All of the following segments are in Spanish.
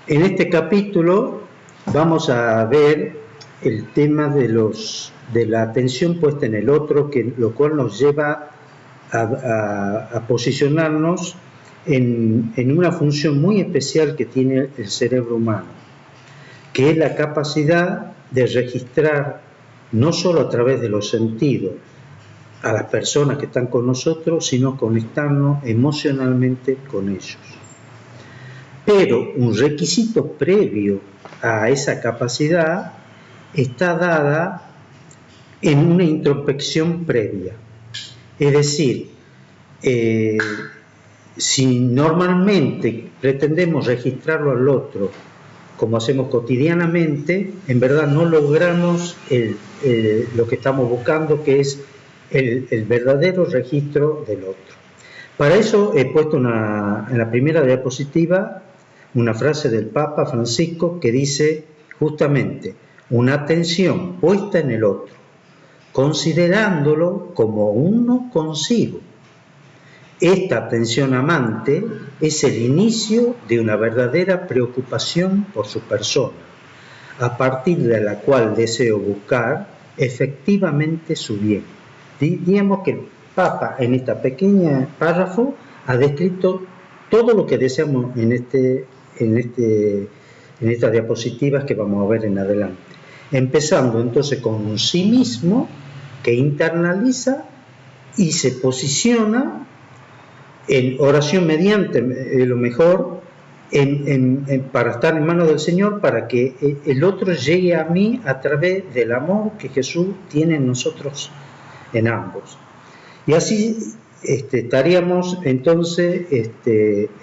En este capítulo vamos a ver el tema de la atención puesta en el otro, lo cual nos lleva a posicionarnos en una función muy especial que tiene el cerebro humano, que es la capacidad de registrar no solo a través de los sentidos a las personas que están con nosotros, sino conectarnos emocionalmente con ellos. Pero un requisito previo a esa capacidad está dada en una introspección previa. Es decir, si normalmente pretendemos registrarlo al otro como hacemos cotidianamente, en verdad no logramos lo que estamos buscando, que es el verdadero registro del otro. Para eso he puesto en la primera diapositiva una frase del Papa Francisco que dice justamente: una atención puesta en el otro, considerándolo como uno consigo. Esta atención amante es el inicio de una verdadera preocupación por su persona, a partir de la cual deseo buscar efectivamente su bien. Diríamos que el Papa en este pequeño párrafo ha descrito todo lo que deseamos en estas diapositivas que vamos a ver en adelante. Empezando entonces con un sí mismo que internaliza y se posiciona en oración mediante, lo mejor, para estar en manos del Señor, para que el otro llegue a mí a través del amor que Jesús tiene en nosotros, en ambos. Y así estaríamos entonces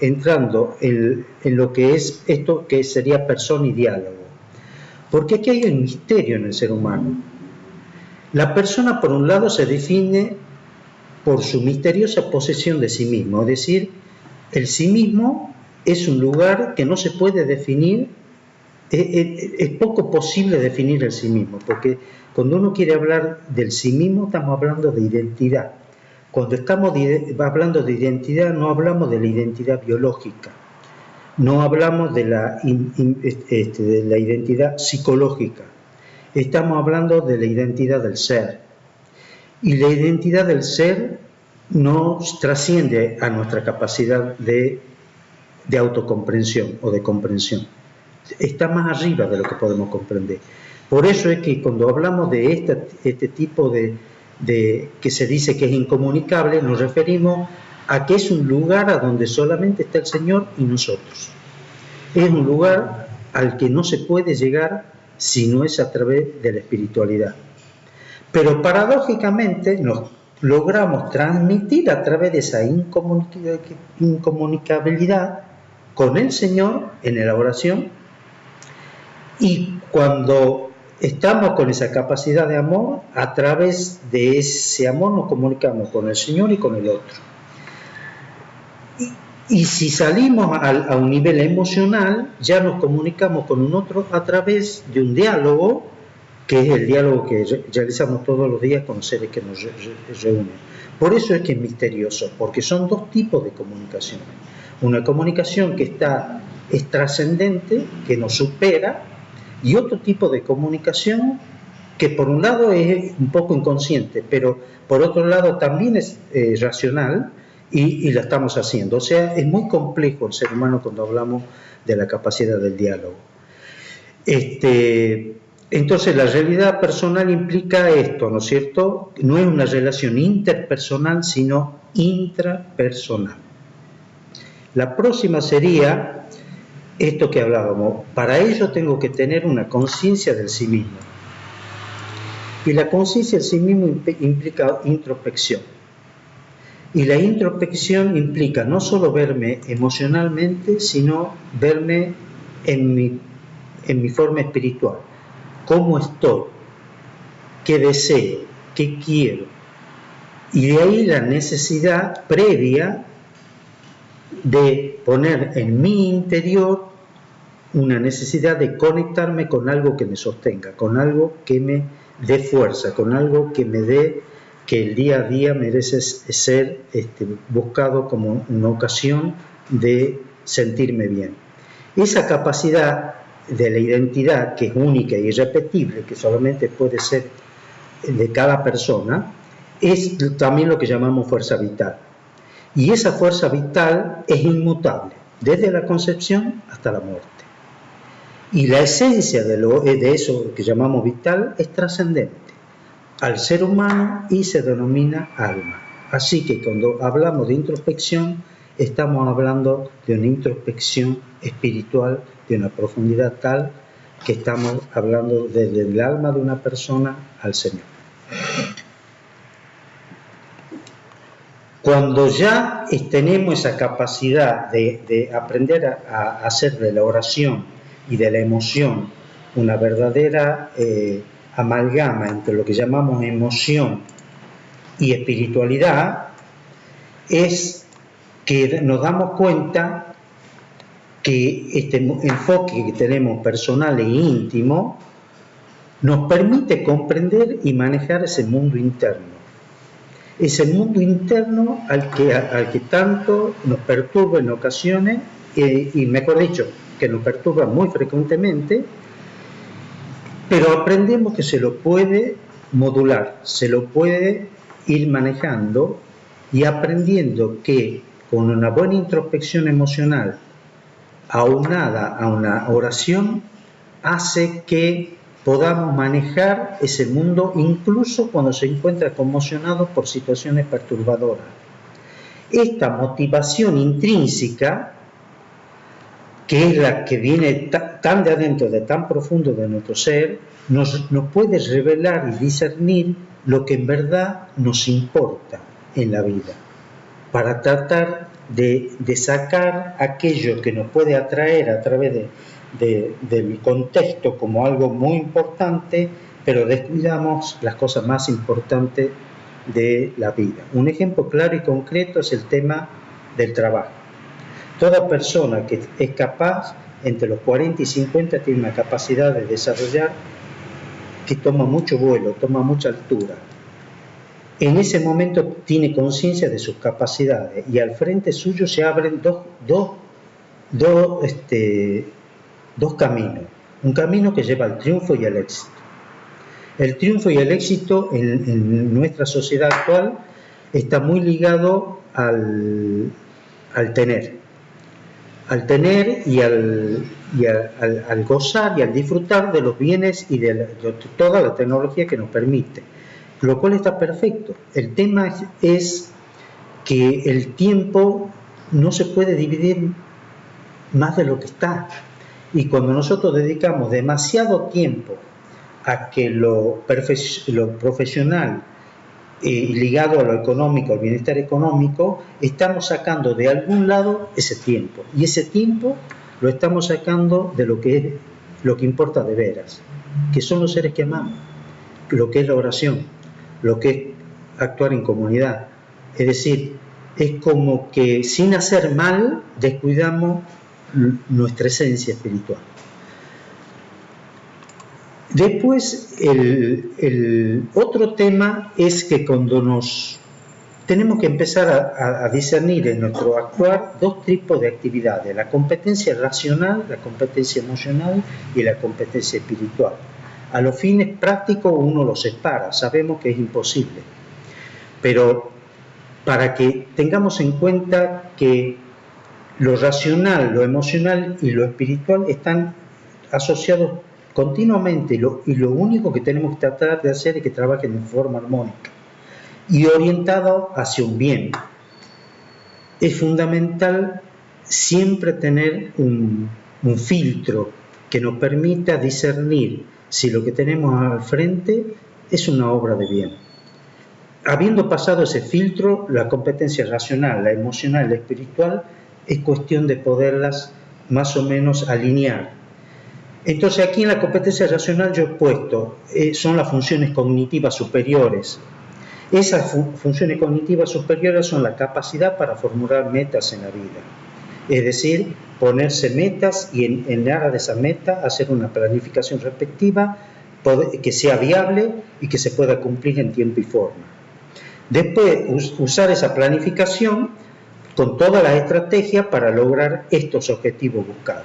entrando en lo que es esto que sería persona y diálogo. Porque aquí hay un misterio en el ser humano. La persona, por un lado, se define por su misteriosa posesión de sí mismo, es decir, el sí mismo es un lugar que no se puede definir, es poco posible definir el sí mismo, porque cuando uno quiere hablar del sí mismo estamos hablando de identidad. Cuando estamos hablando de identidad no hablamos de la identidad biológica, no hablamos de la identidad psicológica, estamos hablando de la identidad del ser. Y la identidad del ser nos trasciende a nuestra capacidad de autocomprensión o de comprensión. Está más arriba de lo que podemos comprender. Por eso es que cuando hablamos de este tipo de que se dice que es incomunicable, nos referimos a que es un lugar a donde solamente está el Señor y nosotros. Es un lugar al que no se puede llegar si no es a través de la espiritualidad. Pero paradójicamente nos logramos transmitir a través de esa incomunicabilidad con el Señor en la oración, y cuando estamos con esa capacidad de amor, a través de ese amor nos comunicamos con el Señor y con el otro. Y si salimos a un nivel emocional, ya nos comunicamos con un otro a través de un diálogo, que es el diálogo que realizamos todos los días con seres que nos reúnen. Por eso es que es misterioso, porque son dos tipos de comunicación. Una comunicación que es trascendente, que nos supera, y otro tipo de comunicación que por un lado es un poco inconsciente, pero por otro lado también es racional y la estamos haciendo. O sea, es muy complejo el ser humano cuando hablamos de la capacidad del diálogo. Entonces la realidad personal implica esto, ¿no es cierto? No es una relación interpersonal, sino intrapersonal. La próxima sería esto que hablábamos. Para ello tengo que tener una conciencia del sí mismo. Y la conciencia del sí mismo implica introspección. Y la introspección implica no solo verme emocionalmente, sino verme en mi forma espiritual. ¿Cómo estoy? ¿Qué deseo? ¿Qué quiero? Y de ahí la necesidad previa de poner en mi interior una necesidad de conectarme con algo que me sostenga, con algo que me dé fuerza, con algo que me dé que el día a día merece ser buscado como una ocasión de sentirme bien. Esa capacidad de la identidad, que es única y irrepetible, que solamente puede ser de cada persona, es también lo que llamamos fuerza vital. Y esa fuerza vital es inmutable, desde la concepción hasta la muerte. Y la esencia de eso que llamamos vital es trascendente al ser humano y se denomina alma. Así que cuando hablamos de introspección, estamos hablando de una introspección espiritual de una profundidad tal que estamos hablando desde el alma de una persona al Señor. Cuando ya tenemos esa capacidad de aprender a hacer de la oración y de la emoción una verdadera amalgama entre lo que llamamos emoción y espiritualidad, es que nos damos cuenta que este enfoque que tenemos personal e íntimo nos permite comprender y manejar ese mundo interno. Ese mundo interno al que tanto nos perturba en ocasiones, y mejor dicho, que nos perturba muy frecuentemente, pero aprendemos que se lo puede modular, se lo puede ir manejando y aprendiendo que con una buena introspección emocional aunada a una oración hace que podamos manejar ese mundo incluso cuando se encuentra conmocionado por situaciones perturbadoras. Esta motivación intrínseca, que es la que viene tan de adentro, de tan profundo de nuestro ser, nos puede revelar y discernir lo que en verdad nos importa en la vida, para tratar de sacar aquello que nos puede atraer a través del contexto como algo muy importante, pero descuidamos las cosas más importantes de la vida. Un ejemplo claro y concreto es el tema del trabajo. Toda persona que es capaz, entre los 40 y 50, tiene una capacidad de desarrollar que toma mucho vuelo, toma mucha altura. En ese momento tiene conciencia de sus capacidades y al frente suyo se abren dos caminos. Un camino que lleva al triunfo y al éxito. El triunfo y el éxito en nuestra sociedad actual está muy ligado al tener y al gozar y al disfrutar de los bienes y de toda la tecnología que nos permite, lo cual está perfecto. El tema es que el tiempo no se puede dividir más de lo que está, y cuando nosotros dedicamos demasiado tiempo a que lo profesional ligado a lo económico, al bienestar económico, estamos sacando de algún lado ese tiempo, y ese tiempo lo estamos sacando de lo que importa de veras, que son los seres que amamos, lo que es la oración, lo que es actuar en comunidad. Es decir, es como que sin hacer mal descuidamos nuestra esencia espiritual. Después, el otro tema es que cuando tenemos que empezar a discernir en nuestro actuar dos tipos de actividades: la competencia racional, la competencia emocional y la competencia espiritual. A los fines prácticos uno los separa, sabemos que es imposible, pero para que tengamos en cuenta que lo racional, lo emocional y lo espiritual están asociados continuamente, y lo único que tenemos que tratar de hacer es que trabajen en forma armónica y orientado hacia un bien. Es fundamental siempre tener un filtro que nos permita discernir si lo que tenemos al frente es una obra de bien. Habiendo pasado ese filtro, la competencia racional, la emocional y la espiritual, es cuestión de poderlas más o menos alinear. Entonces aquí en la competencia racional yo he puesto, son las funciones cognitivas superiores. Esas funciones cognitivas superiores son la capacidad para formular metas en la vida. Es decir, ponerse metas y en aras de esa meta hacer una planificación respectiva que sea viable y que se pueda cumplir en tiempo y forma. Después, usar esa planificación con todas las estrategias para lograr estos objetivos buscados.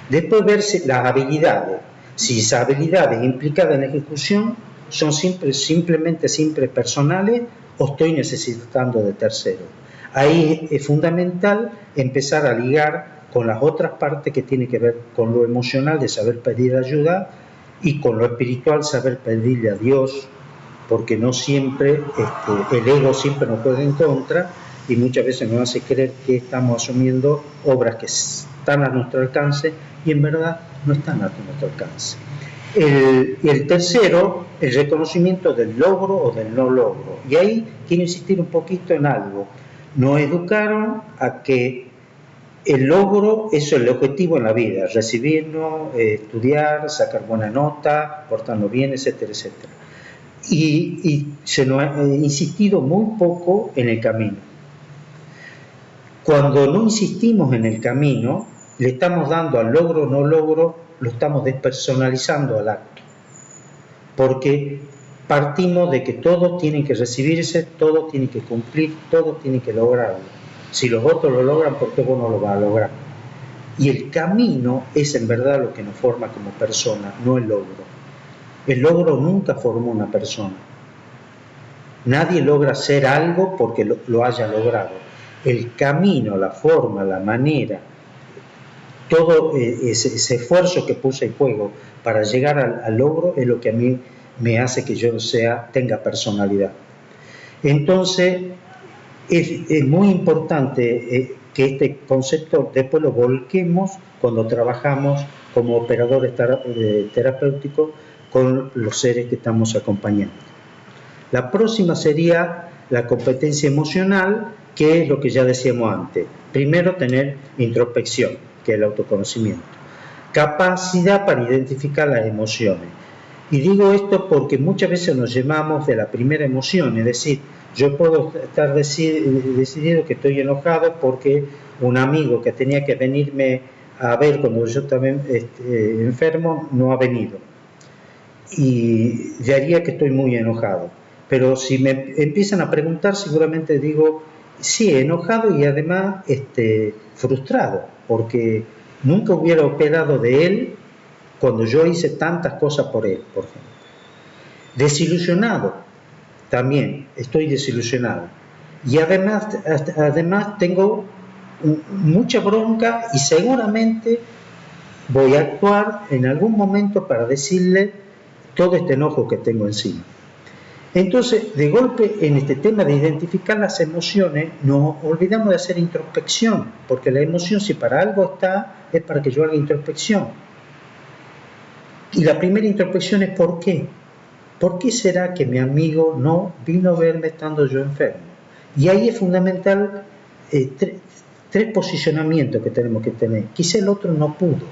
Después ver las habilidades. Si esas habilidades implicadas en la ejecución son simplemente personales o estoy necesitando de terceros. Ahí es fundamental empezar a ligar con las otras partes que tienen que ver con lo emocional, de saber pedir ayuda, y con lo espiritual, saber pedirle a Dios, porque no siempre, el ego siempre nos juega en contra y muchas veces nos hace creer que estamos asumiendo obras que están a nuestro alcance y en verdad no están a nuestro alcance. El tercero, el reconocimiento del logro o del no logro. Y ahí quiero insistir un poquito en algo. Nos educaron a que el logro es el objetivo en la vida, recibirnos, estudiar, sacar buena nota, portarnos bien, etcétera, etcétera. Y se nos ha insistido muy poco en el camino. Cuando no insistimos en el camino, le estamos dando al logro o no logro, lo estamos despersonalizando al acto. Porque partimos de que todos tienen que recibirse, todos tienen que cumplir, todos tienen que lograrlo. Si los otros lo logran, ¿por qué vos no lo vas a lograr? Y el camino es en verdad lo que nos forma como persona, no el logro. El logro nunca formó una persona. Nadie logra ser algo porque lo haya logrado. El camino, la forma, la manera, todo ese esfuerzo que puse en juego para llegar al logro es lo que a mí me hace que yo tenga personalidad. Entonces, es muy importante que este concepto después lo volquemos cuando trabajamos como operadores terapéuticos con los seres que estamos acompañando. La próxima sería la competencia emocional, que es lo que ya decíamos antes. Primero, tener introspección, que es el autoconocimiento. Capacidad para identificar las emociones. Y digo esto porque muchas veces nos llamamos de la primera emoción, es decir, yo puedo estar decidido que estoy enojado porque un amigo que tenía que venirme a ver cuando yo estaba enfermo no ha venido. Y diría que estoy muy enojado. Pero si me empiezan a preguntar, seguramente digo, sí, enojado y además frustrado, porque nunca hubiera operado de él cuando yo hice tantas cosas por él, por ejemplo. Desilusionado, también estoy desilusionado. Y además tengo mucha bronca y seguramente voy a actuar en algún momento para decirle todo este enojo que tengo encima. Entonces, de golpe, en este tema de identificar las emociones, nos olvidamos de hacer introspección, porque la emoción, si para algo está, es para que yo haga introspección. Y la primera introspección es ¿por qué? ¿Por qué será que mi amigo no vino a verme estando yo enfermo? Y ahí es fundamental tres posicionamientos que tenemos que tener. Quizá el otro no pudo.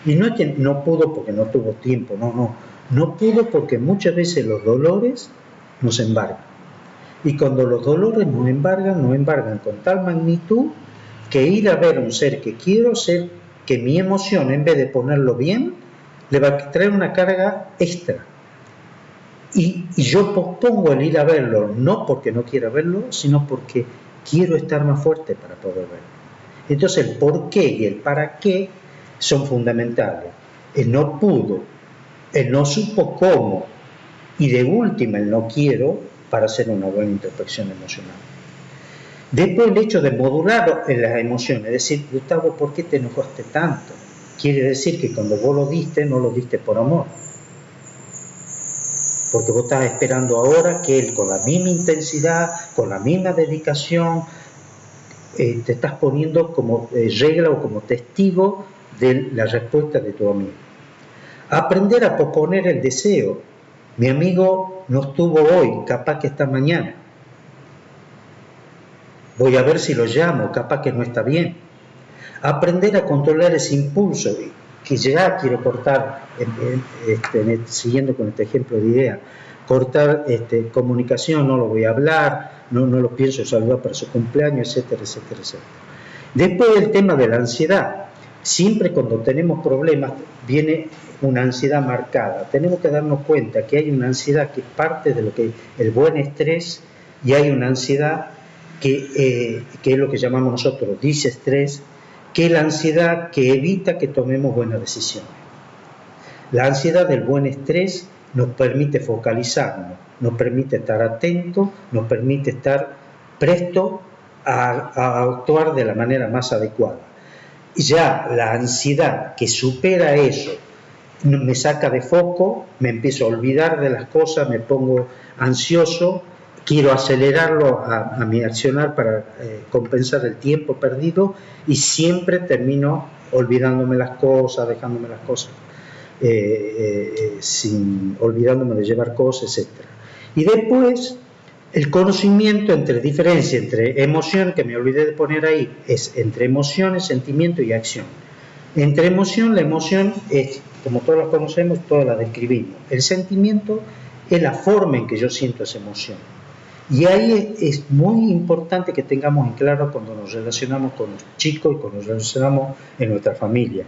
Y no es que no pudo porque no tuvo tiempo, no pudo porque muchas veces los dolores nos embargan. Y cuando los dolores nos embargan con tal magnitud que ir a ver a un ser que quiero, ser que mi emoción, en vez de ponerlo bien, le va a traer una carga extra. Y yo pospongo el ir a verlo, no porque no quiera verlo, sino porque quiero estar más fuerte para poder verlo. Entonces el por qué y el para qué son fundamentales. El no pudo, el no supo cómo y de última el no quiero para hacer una buena introspección emocional. Después el hecho de modular en las emociones, es decir, Gustavo, ¿por qué te enojaste tanto? Quiere decir que cuando vos lo diste, no lo diste por amor. Porque vos estás esperando ahora que él con la misma intensidad, con la misma dedicación, te estás poniendo como regla o como testigo de la respuesta de tu amigo. Aprender a posponer el deseo. Mi amigo no estuvo hoy, capaz que está mañana. Voy a ver si lo llamo, capaz que no está bien. Aprender a controlar ese impulso, que ya quiero cortar, siguiendo con este ejemplo de idea, cortar comunicación, no lo voy a hablar, no lo pienso saludar para su cumpleaños, etcétera, etcétera, etcétera. Después el tema de la ansiedad. Siempre cuando tenemos problemas viene una ansiedad marcada. Tenemos que darnos cuenta que hay una ansiedad que es parte de lo que el buen estrés y hay una ansiedad que es lo que llamamos nosotros disestrés, que la ansiedad que evita que tomemos buenas decisiones. La ansiedad del buen estrés nos permite focalizarnos, nos permite estar atentos, nos permite estar presto a actuar de la manera más adecuada. Ya la ansiedad que supera eso me saca de foco, me empiezo a olvidar de las cosas, me pongo ansioso, quiero acelerarlo a mi accionar para compensar el tiempo perdido y siempre termino olvidándome las cosas, dejándome las cosas, olvidándome de llevar cosas, etc. Y después el conocimiento diferencia entre emoción, que me olvidé de poner ahí, es entre emociones, sentimiento y acción. Entre emoción, la emoción es, como todos la conocemos, todas la describimos. El sentimiento es la forma en que yo siento esa emoción. Y ahí es muy importante que tengamos en claro cuando nos relacionamos con los chicos y cuando nos relacionamos en nuestra familia.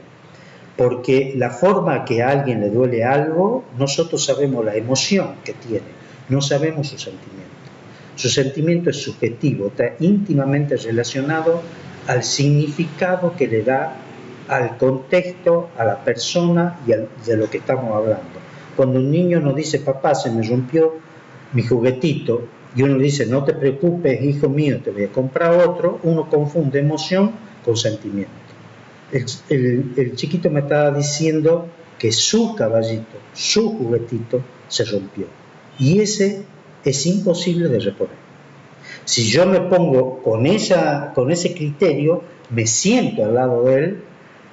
Porque la forma que a alguien le duele algo, nosotros sabemos la emoción que tiene, no sabemos su sentimiento. Su sentimiento es subjetivo, está íntimamente relacionado al significado que le da al contexto, a la persona y de lo que estamos hablando. Cuando un niño nos dice, papá, se me rompió mi juguetito, y uno dice, no te preocupes, hijo mío, te voy a comprar otro, uno confunde emoción con sentimiento. El chiquito me estaba diciendo que su caballito, su juguetito, se rompió. Y ese es imposible de reponer. Si yo me pongo con ese criterio, me siento al lado de él,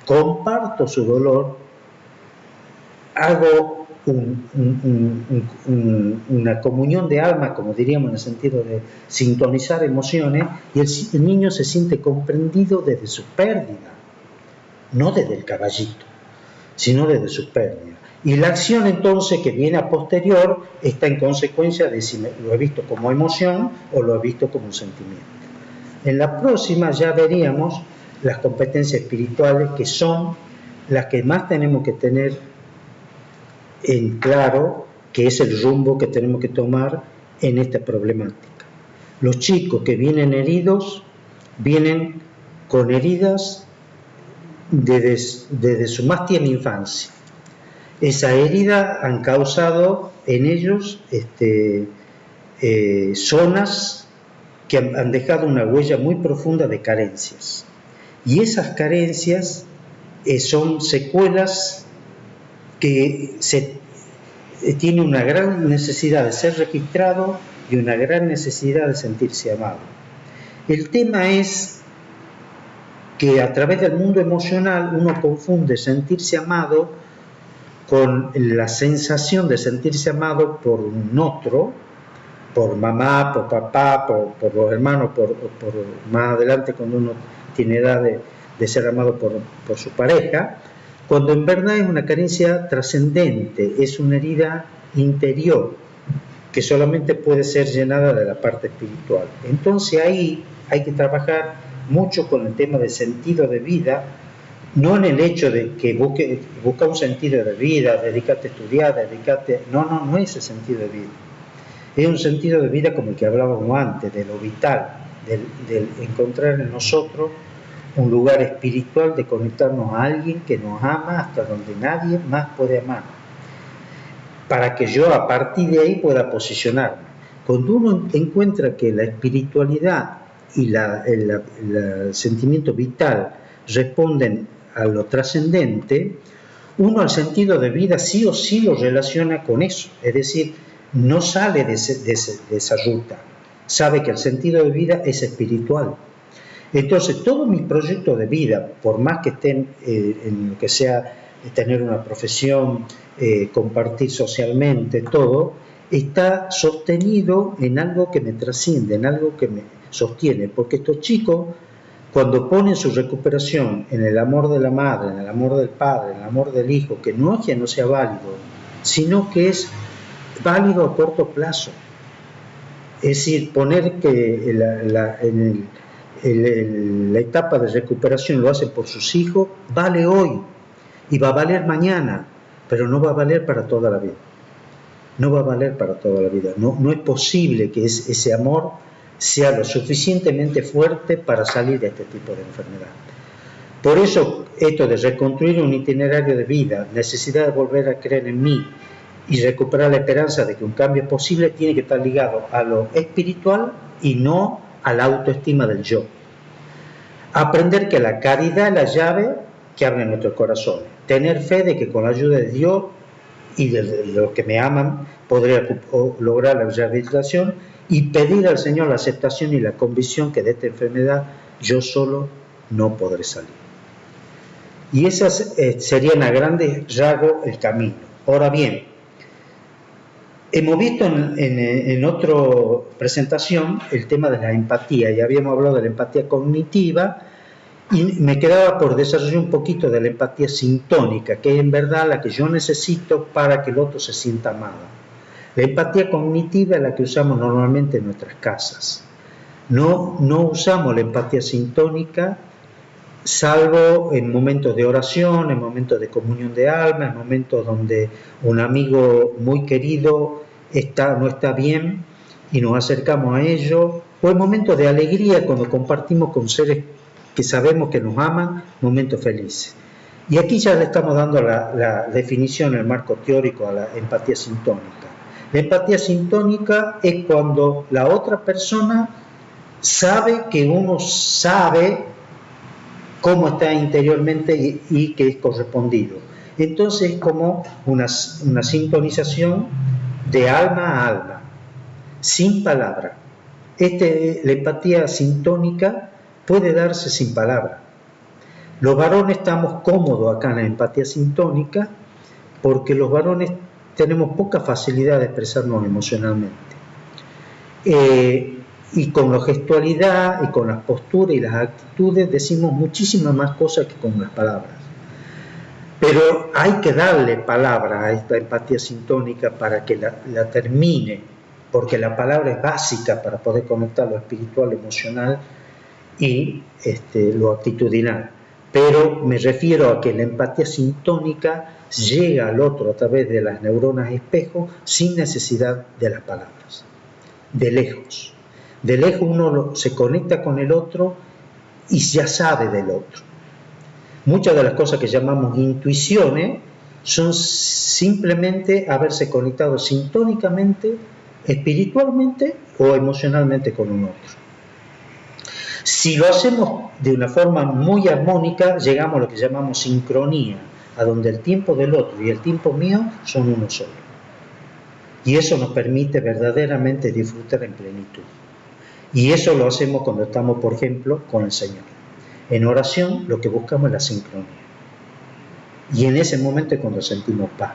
comparto su dolor, hago una comunión de alma, como diríamos en el sentido de sintonizar emociones, y el niño se siente comprendido desde su pérdida, no desde el caballito, sino desde su pérdida. Y la acción entonces que viene a posterior está en consecuencia de si lo he visto como emoción o lo he visto como un sentimiento. En la próxima ya veríamos las competencias espirituales, que son las que más tenemos que tener en claro, que es el rumbo que tenemos que tomar en esta problemática. Los chicos que vienen heridos vienen con heridas desde su más tierna infancia. Esa herida han causado en ellos zonas que han dejado una huella muy profunda de carencias. Y esas carencias son secuelas que tiene una gran necesidad de ser registrado y una gran necesidad de sentirse amado. El tema es que a través del mundo emocional uno confunde sentirse amado con la sensación de sentirse amado por un otro, por mamá, por papá, por los hermanos, por más adelante cuando uno tiene edad de ser amado por su pareja, cuando en verdad es una carencia trascendente, es una herida interior que solamente puede ser llenada de la parte espiritual. Entonces ahí hay que trabajar mucho con el tema del sentido de vida, no en el hecho de que busca un sentido de vida, dedícate a estudiar, no es ese sentido de vida. Es un sentido de vida como el que hablábamos antes, de lo vital, del encontrar en nosotros un lugar espiritual, de conectarnos a alguien que nos ama hasta donde nadie más puede amar, para que yo a partir de ahí pueda posicionarme. Cuando uno encuentra que la espiritualidad y el sentimiento vital responden a lo trascendente, uno al sentido de vida sí o sí lo relaciona con eso, es decir, no sale de esa ruta, sabe que el sentido de vida es espiritual. Entonces, todo mi proyecto de vida, por más que estén en lo que sea tener una profesión, compartir socialmente, todo, está sostenido en algo que me trasciende, en algo que me sostiene, porque estos chicos, cuando ponen su recuperación en el amor de la madre, en el amor del padre, en el amor del hijo, que no es que no sea válido, sino que es válido a corto plazo. Es decir, poner que la etapa de recuperación lo hacen por sus hijos, vale hoy y va a valer mañana, pero no va a valer para toda la vida. No va a valer para toda la vida. No es posible que ese amor sea lo suficientemente fuerte para salir de este tipo de enfermedad. Por eso, esto de reconstruir un itinerario de vida, necesidad de volver a creer en mí y recuperar la esperanza de que un cambio es posible, tiene que estar ligado a lo espiritual y no a la autoestima del yo. Aprender que la caridad es la llave que abre nuestros corazones. Tener fe de que con la ayuda de Dios y de los que me aman podré lograr la rehabilitación, y pedir al Señor la aceptación y la convicción que de esta enfermedad yo solo no podré salir. Y esas serían a grandes rasgos el camino. Ahora bien, hemos visto en otra presentación el tema de la empatía, y habíamos hablado de la empatía cognitiva, y me quedaba por desarrollar un poquito de la empatía sintónica, que es en verdad la que yo necesito para que el otro se sienta amado. La empatía cognitiva es la que usamos normalmente en nuestras casas. No usamos la empatía sintónica, salvo en momentos de oración, en momentos de comunión de alma, en momentos donde un amigo muy querido no está bien y nos acercamos a ello, o en momentos de alegría cuando compartimos con seres que sabemos que nos aman, momentos felices. Y aquí ya le estamos dando la definición, el marco teórico a la empatía sintónica. La empatía sintónica es cuando la otra persona sabe que uno sabe cómo está interiormente y que es correspondido. Entonces es como una sintonización de alma a alma, sin palabra. La empatía sintónica puede darse sin palabra. Los varones estamos cómodos acá en la empatía sintónica porque los varones tenemos poca facilidad de expresarnos emocionalmente. Y con la gestualidad y con las posturas y las actitudes decimos muchísimas más cosas que con las palabras. Pero hay que darle palabra a esta empatía sintónica para que la termine, porque la palabra es básica para poder conectar lo espiritual, lo emocional y lo actitudinal. Pero me refiero a que la empatía sintónica llega al otro a través de las neuronas espejo sin necesidad de las palabras. De lejos. De lejos uno se conecta con el otro y ya sabe del otro. Muchas de las cosas que llamamos intuiciones son simplemente haberse conectado sintónicamente, espiritualmente o emocionalmente con un otro. Si lo hacemos de una forma muy armónica, llegamos a lo que llamamos sincronía, a donde el tiempo del otro y el tiempo mío son uno solo. Y eso nos permite verdaderamente disfrutar en plenitud. Y eso lo hacemos cuando estamos, por ejemplo, con el Señor. En oración lo que buscamos es la sincronía. Y en ese momento es cuando sentimos paz.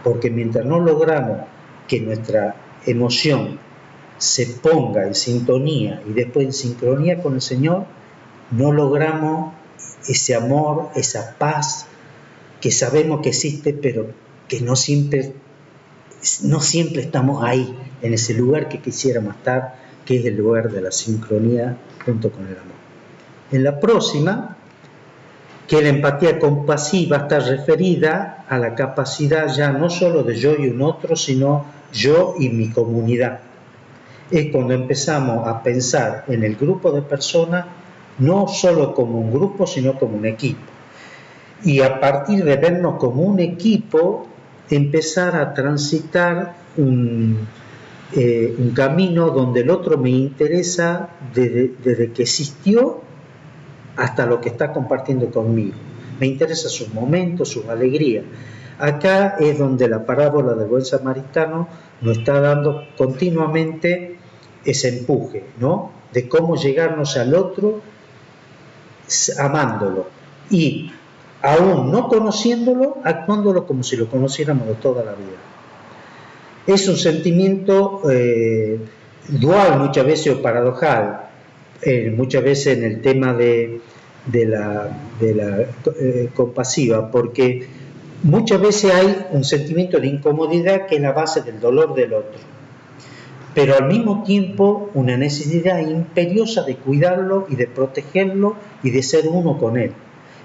Porque mientras no logramos que nuestra emoción se ponga en sintonía y después en sincronía con el Señor, no logramos ese amor, esa paz que sabemos que existe, pero que no siempre estamos ahí, en ese lugar que quisiéramos estar, que es el lugar de la sincronía junto con el amor. En la próxima, que la empatía compasiva está referida a la capacidad ya no solo de yo y un otro, sino yo y mi comunidad. Es cuando empezamos a pensar en el grupo de personas no solo como un grupo, sino como un equipo. Y a partir de vernos como un equipo, empezar a transitar un camino donde el otro me interesa desde que existió hasta lo que está compartiendo conmigo. Me interesa sus momentos, sus alegrías. Acá es donde la parábola del buen samaritano nos está dando continuamente ese empuje, ¿no? De cómo llegarnos al otro amándolo y aún no conociéndolo, actuándolo como si lo conociéramos de toda la vida. Es un sentimiento dual muchas veces o paradojal, muchas veces en el tema de la compasiva, porque muchas veces hay un sentimiento de incomodidad que es la base del dolor del otro, pero al mismo tiempo una necesidad imperiosa de cuidarlo y de protegerlo y de ser uno con él.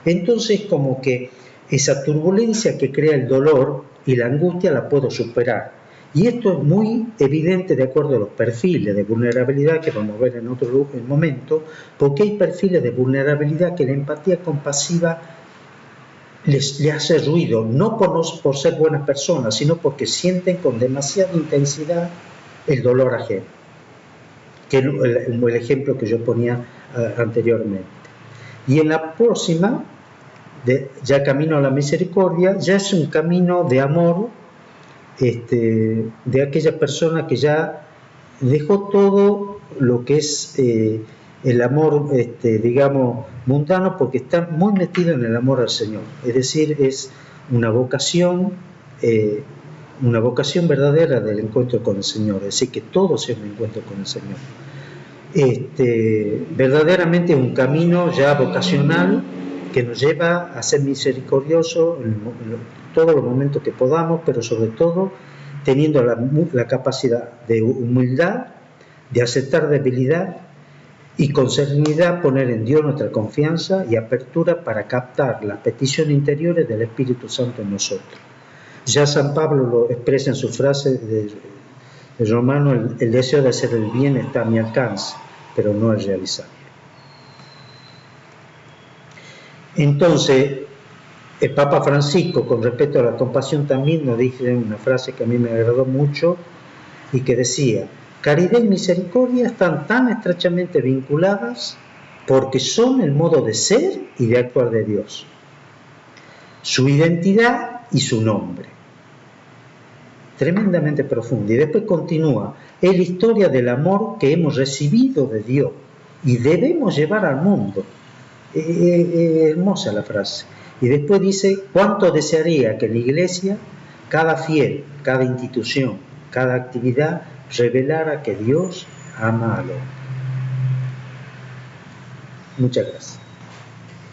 Entonces como que esa turbulencia que crea el dolor y la angustia la puedo superar Y esto es muy evidente de acuerdo a los perfiles de vulnerabilidad que vamos a ver en otro momento, porque hay perfiles de vulnerabilidad que la empatía compasiva le hace ruido, no por ser buenas personas, sino porque sienten con demasiada intensidad el dolor ajeno, que es el ejemplo que yo ponía anteriormente. Y en la próxima, ya camino a la misericordia, ya es un camino de amor de aquella persona que ya dejó todo lo que es el amor, digamos, mundano, porque está muy metido en el amor al Señor. Es decir, es una vocación verdadera del encuentro con el Señor. Es decir, que todo sea un encuentro con el Señor. Verdaderamente un camino ya vocacional que nos lleva a ser misericordiosos en todos los momentos que podamos, pero sobre todo teniendo la capacidad de humildad, de aceptar debilidad y con serenidad poner en Dios nuestra confianza y apertura para captar las peticiones interiores del Espíritu Santo en nosotros. Ya San Pablo lo expresa en su frase de Romano: el deseo de hacer el bien está a mi alcance, pero no el realizarlo. Entonces, el Papa Francisco, con respecto a la compasión, también nos dice una frase que a mí me agradó mucho y que decía: caridad y misericordia están tan estrechamente vinculadas porque son el modo de ser y de actuar de Dios, su identidad y su nombre. Tremendamente profunda. Y después continúa: es la historia del amor que hemos recibido de Dios y debemos llevar al mundo. Hermosa la frase. Y después dice: cuánto desearía que la Iglesia, cada fiel, cada institución, cada actividad revelara que Dios ama al hombre. Muchas gracias.